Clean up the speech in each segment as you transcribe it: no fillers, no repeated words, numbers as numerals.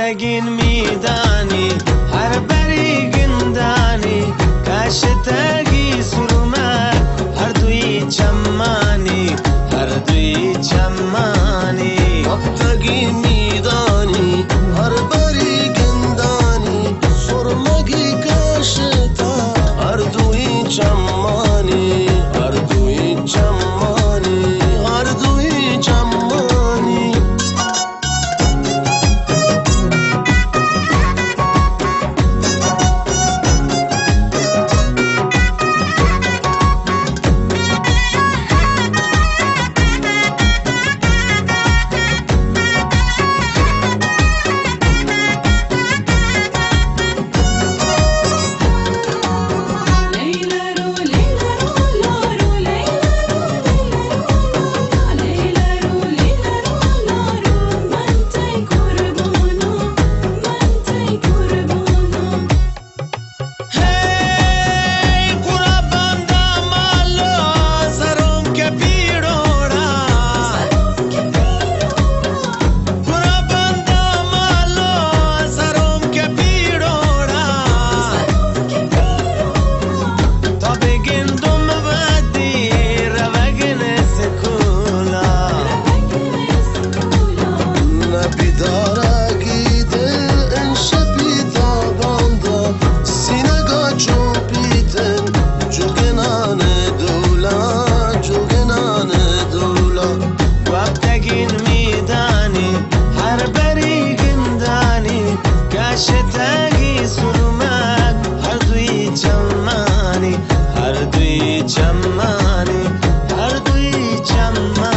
وقتگین میدانی هر بری گندانی کاشتگی سرمه هر دوی چمانی هر دوی چمانی وقتگین میدانی هر بری گندانی سرمگی کاشتا هر دوی چمانی هر دوی چمانی هر دوی چمانی کاشتگی سرمه هر دوی چمانی هر دوی چمانی هر دوی چمانی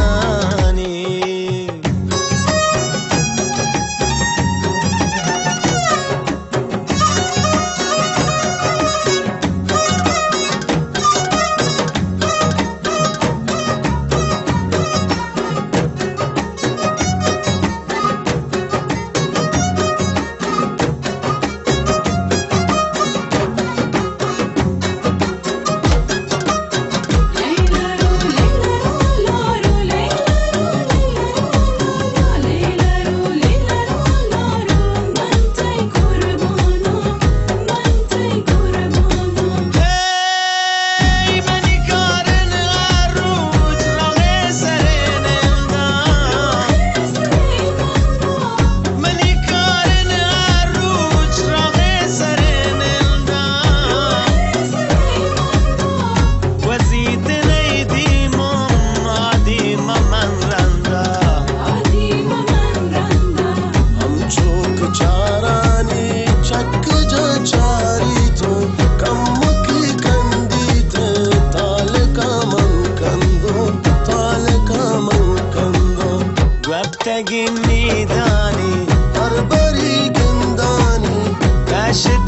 وقتگین میدانی هر بری گندانی کاشت